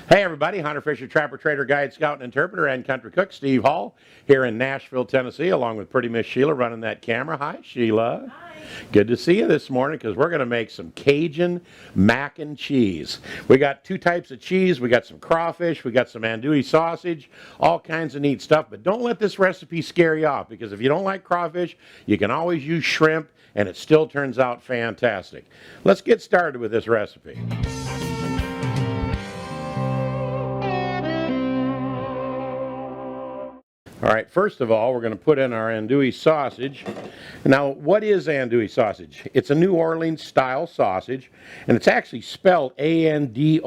Hey everybody, Hunter, Fisher, Trapper, Trader, Guide, Scout, and Interpreter, and Country Cook Steve Hall here in Nashville, Tennessee, along with pretty Miss Sheila running that camera. Hi, Sheila. Hi. Good to see you this morning because we're going to make some Cajun mac and cheese. We got two types of cheese. We got some crawfish. We got some andouille sausage, all kinds of neat stuff. But don't let this recipe scare you off because if you don't like crawfish, you can always use shrimp and it still turns out fantastic. Let's get started with this recipe. All right, first of all, we're going to put in our andouille sausage. Now, what is andouille sausage? It's a New Orleans style sausage, and it's actually spelled A-N-D-O-U-I-L-L-E,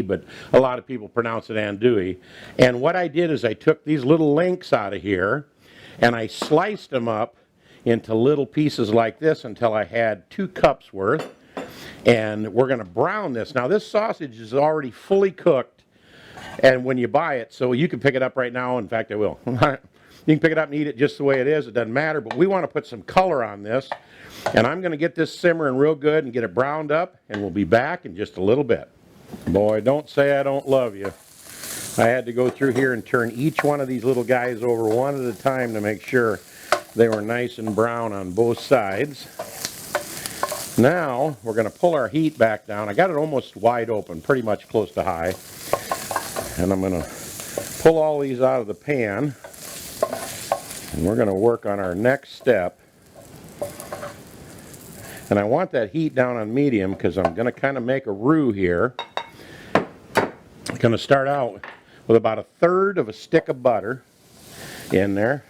but a lot of people pronounce it andouille. And what I did is I took these little links out of here, and I sliced them up into little pieces like this until I had 2 cups worth. And we're going to brown this. Now, this sausage is already fully cooked. And when you buy it, so you can pick it up right now. In fact, I will. You can pick it up and eat it just the way it is. It doesn't matter. But we want to put some color on this. And I'm going to get this simmering real good and get it browned up. And we'll be back in just a little bit. Boy, don't say I don't love you. I had to go through here and turn each one of these little guys over one at a time to make sure they were nice and brown on both sides. Now, we're going to pull our heat back down. I got it almost wide open, pretty much close to high. And I'm going to pull all these out of the pan, and we're going to work on our next step. And I want that heat down on medium because I'm going to kind of make a roux here. I'm going to start out with about 1/3 of a stick of butter in there.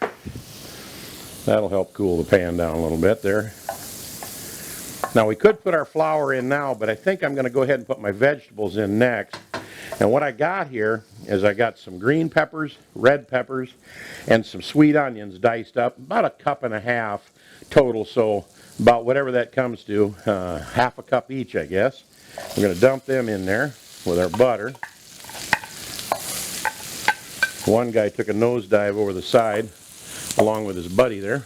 That'll help cool the pan down a little bit there. Now we could put our flour in now, but I think I'm going to go ahead and put my vegetables in next. And what I got here is I got some green peppers, red peppers, and some sweet onions diced up, about 1.5 cups total, so about whatever that comes to, 1/2 cup each, I guess. We're going to dump them in there with our butter. One guy took a nosedive over the side, along with his buddy there.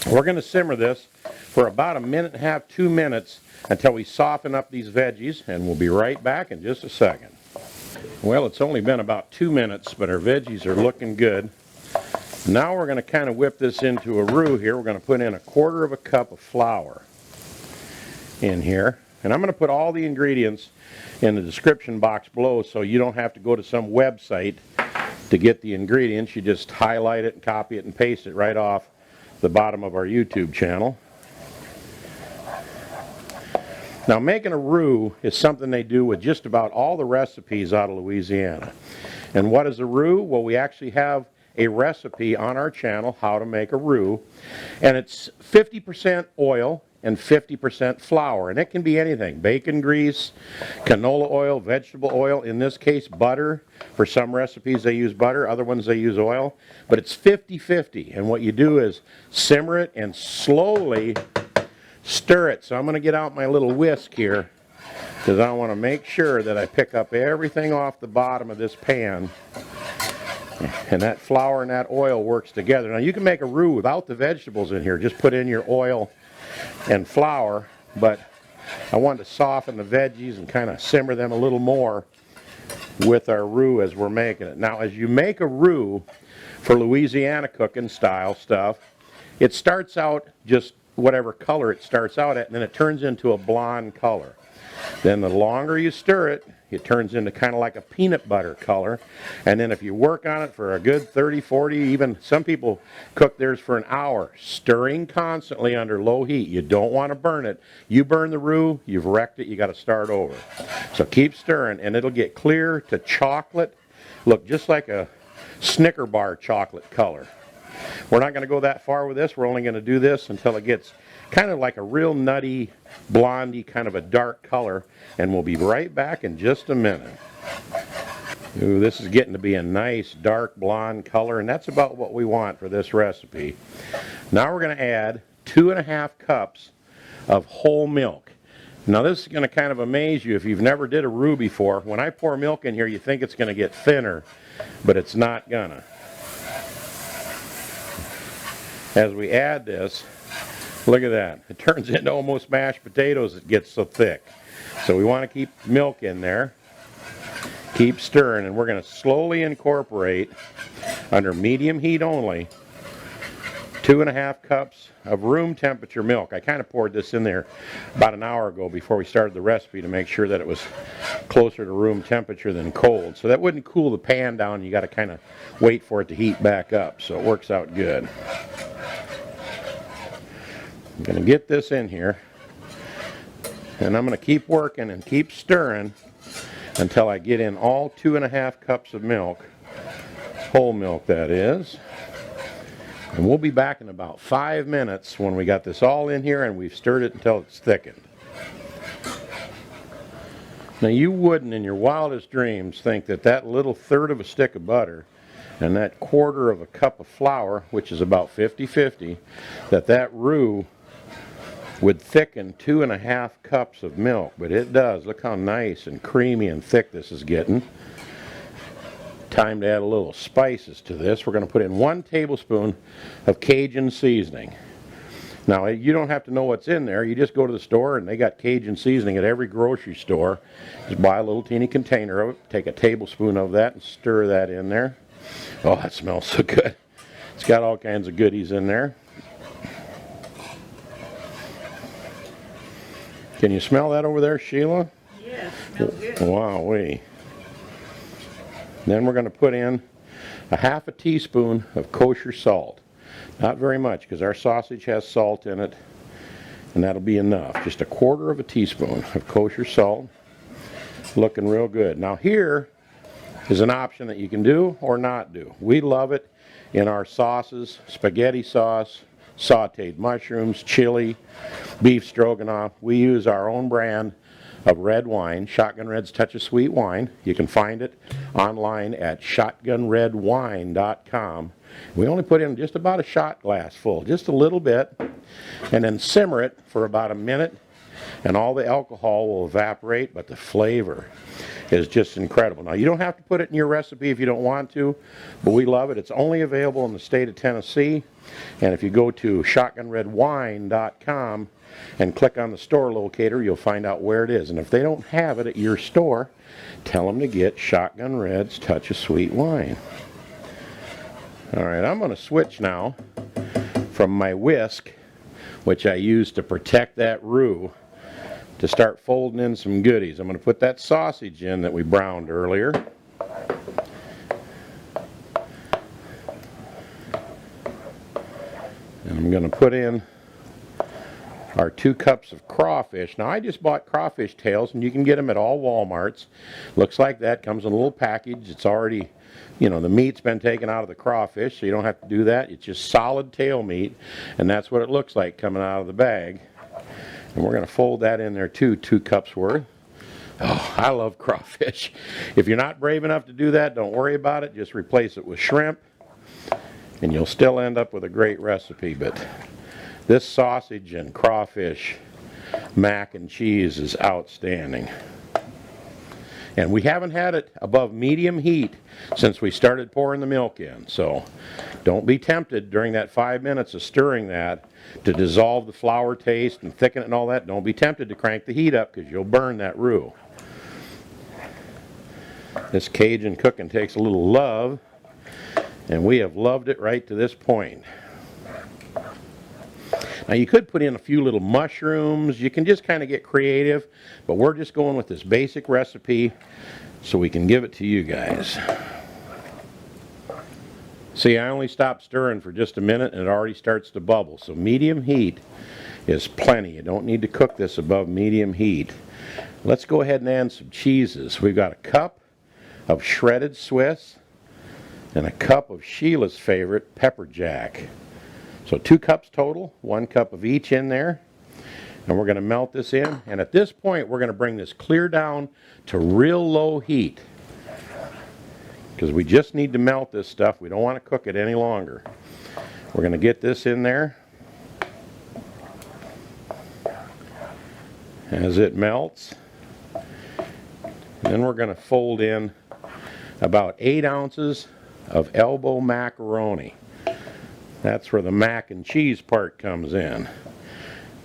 We're going to simmer this for about 1.5 to 2 minutes until we soften up these veggies, and we'll be right back in just a second. Well, it's only been about 2 minutes, but our veggies are looking good. Now we're going to kind of whip this into a roux here. We're going to put in 1/4 cup of flour in here. And I'm going to put all the ingredients in the description box below so you don't have to go to some website to get the ingredients. You just highlight it and copy it and paste it right off the bottom of our YouTube channel. Now, making a roux is something they do with just about all the recipes out of Louisiana. And what is a roux? Well, we actually have a recipe on our channel, how to make a roux. And it's 50% oil and 50% flour. And it can be anything: bacon grease, canola oil, vegetable oil, in this case butter. For some recipes they use butter, other ones they use oil. But it's 50-50. And what you do is simmer it and slowly stir it. So I'm going to get out my little whisk here because I want to make sure that I pick up everything off the bottom of this pan, and that flour and that oil works together. Now you can make a roux without the vegetables in here. Just put in your oil and flour, but I want to soften the veggies and kind of simmer them a little more with our roux as we're making it. Now, as you make a roux for Louisiana cooking style stuff, it starts out just whatever color it starts out at, and then it turns into a blonde color. Then the longer you stir it, it turns into kind of like a peanut butter color. And then if you work on it for a good 30, 40, even some people cook theirs for an hour, stirring constantly under low heat. You don't want to burn it. You burn the roux, you've wrecked it, you got to start over. So keep stirring, and it'll get clear to chocolate. Look, just like a Snicker bar chocolate color. We're not going to go that far with this. We're only going to do this until it gets kind of like a real nutty, blondie, kind of a dark color. And we'll be right back in just a minute. Ooh, this is getting to be a nice dark blonde color, and that's about what we want for this recipe. Now we're going to add 2.5 cups of whole milk. Now this is going to kind of amaze you if you've never did a roux before. When I pour milk in here, you think it's going to get thinner, but it's not gonna. As we add this, Look at that. It turns into almost mashed potatoes. It gets so thick. So we want to keep milk in there. Keep stirring, and we're going to slowly incorporate, under medium heat only, 2.5 cups of room temperature milk. I kind of poured this in there about an hour ago before we started the recipe to make sure that it was closer to room temperature than cold. So that wouldn't cool the pan down. You got to kind of wait for it to heat back up, so it works out good. I'm going to get this in here, and I'm going to keep working and keep stirring until I get in all 2.5 cups of milk, whole milk that is. And we'll be back in about 5 minutes when we got this all in here and we've stirred it until it's thickened. Now you wouldn't in your wildest dreams think that that little 1/3 of a stick of butter and that 1/4 of a cup of flour, which is about 50-50, that roux would thicken 2.5 cups of milk, but it does. Look how nice and creamy and thick this is getting. Time to add a little spices to this. We're going to put in 1 tablespoon of Cajun seasoning. Now you don't have to know what's in there. You just go to the store and they got Cajun seasoning at every grocery store. Just buy a little teeny container of it. Take a tablespoon of that and stir that in there. Oh, that smells so good. It's got all kinds of goodies in there. Can you smell that over there, Sheila? Yeah, it smells good. Wowee. Then we're going to put in 1/2 teaspoon of kosher salt. Not very much because our sausage has salt in it, and that'll be enough. Just 1/4 teaspoon of kosher salt. Looking real good. Now here is an option that you can do or not do. We love it in our sauces: spaghetti sauce, sauteed mushrooms, chili, beef stroganoff. We use our own brand of red wine, Shotgun Red's Touch of Sweet Wine. You can find it online at shotgunredwine.com. We only put in just about a shot glass full, just a little bit, and then simmer it for about a minute, and all the alcohol will evaporate, but the flavor is just incredible. Now, you don't have to put it in your recipe if you don't want to, but we love it. It's only available in the state of Tennessee, and if you go to shotgunredwine.com and click on the store locator, you'll find out where it is. And if they don't have it at your store, tell them to get Shotgun Red's Touch of Sweet Wine. All right, I'm going to switch now from my whisk, which I use to protect that roux, to start folding in some goodies. I'm going to put that sausage in that we browned earlier. And I'm going to put in our 2 cups of crawfish. Now I just bought crawfish tails, and you can get them at all Walmarts. Looks like that. Comes in a little package. It's already, you know, the meat's been taken out of the crawfish, so you don't have to do that. It's just solid tail meat, and that's what it looks like coming out of the bag. And we're going to fold that in there too, 2 cups worth. Oh, I love crawfish. If you're not brave enough to do that, don't worry about it. Just replace it with shrimp, and you'll still end up with a great recipe. But this sausage and crawfish mac and cheese is outstanding. And we haven't had it above medium heat since we started pouring the milk in. So don't be tempted during that 5 minutes of stirring that to dissolve the flour taste and thicken it and all that. Don't be tempted to crank the heat up because you'll burn that roux. This Cajun cooking takes a little love, and we have loved it right to this point. Now you could put in a few little mushrooms. You can just kind of get creative, but we're just going with this basic recipe so we can give it to you guys. See, I only stopped stirring for just a minute and it already starts to bubble. So medium heat is plenty. You don't need to cook this above medium heat. Let's go ahead and add some cheeses. We've got a cup of shredded Swiss and a cup of Sheila's favorite, pepper jack. So 2 cups total, 1 cup of each in there. And we're going to melt this in. And at this point, we're going to bring this clear down to real low heat, because we just need to melt this stuff. We don't want to cook it any longer. We're going to get this in there. As it melts, then we're going to fold in about 8 ounces of elbow macaroni. That's where the mac and cheese part comes in.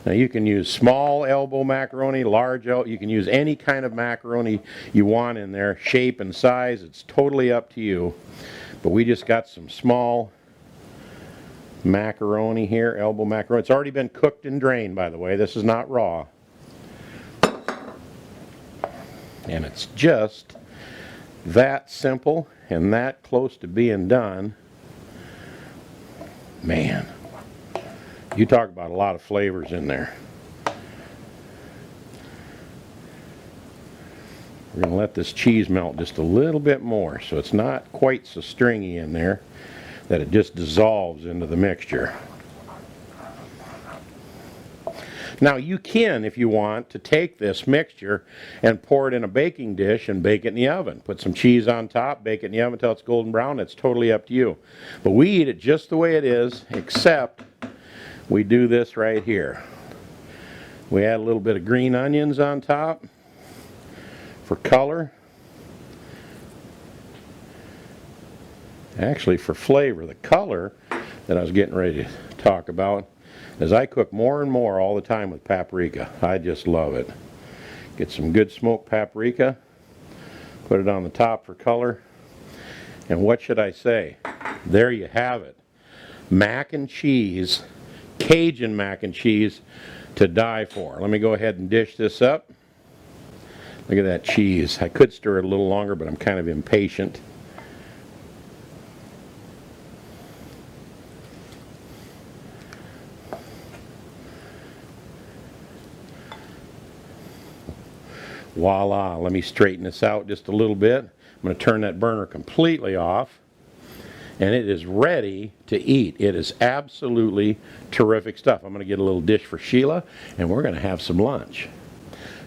Now you can use small elbow macaroni, large elbow, you can use any kind of macaroni you want in there, shape and size, it's totally up to you. But we just got some small macaroni here, elbow macaroni. It's already been cooked and drained, by the way. This is not raw. And it's just that simple and that close to being done. Man, you talk about a lot of flavors in there. We're going to let this cheese melt just a little bit more so it's not quite so stringy in there that it just dissolves into the mixture. Now you can, if you want, to take this mixture and pour it in a baking dish and bake it in the oven. Put some cheese on top, bake it in the oven until it's golden brown. It's totally up to you. But we eat it just the way it is, except we do this right here. We add a little bit of green onions on top for color. Actually, for flavor, the color that I was getting ready to talk about, as I cook more and more all the time with paprika. I just love it. Get some good smoked paprika, put it on the top for color, and what should I say? There you have it. Mac and cheese, Cajun mac and cheese to die for. Let me go ahead and dish this up. Look at that cheese. I could stir it a little longer, but I'm kind of impatient. Voila, let me straighten this out just a little bit. I'm going to turn that burner completely off. And it is ready to eat. It is absolutely terrific stuff. I'm going to get a little dish for Sheila, and we're going to have some lunch.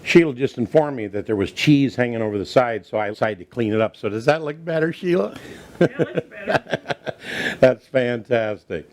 Sheila just informed me that there was cheese hanging over the side, so I decided to clean it up. So does that look better, Sheila? Yeah, it looks better. That's fantastic.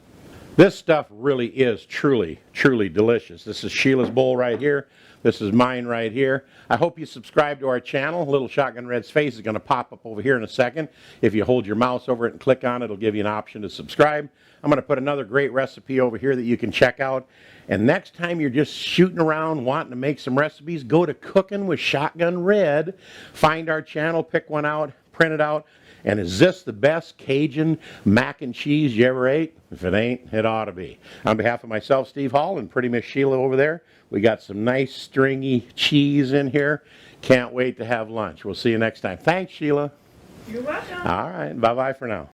This stuff really is truly, truly delicious. This is Sheila's bowl right here. This is mine right here. I hope you subscribe to our channel. Little Shotgun Red's face is going to pop up over here in a second. If you hold your mouse over it and click on it, it'll give you an option to subscribe. I'm going to put another great recipe over here that you can check out. And next time you're just shooting around wanting to make some recipes, go to Cooking with Shotgun Red. Find our channel, pick one out, print it out. And is this the best Cajun mac and cheese you ever ate? If it ain't, it ought to be. On behalf of myself, Steve Hall, and Pretty Miss Sheila over there, we got some nice stringy cheese in here. Can't wait to have lunch. We'll see you next time. Thanks, Sheila. You're welcome. All right. Bye-bye for now.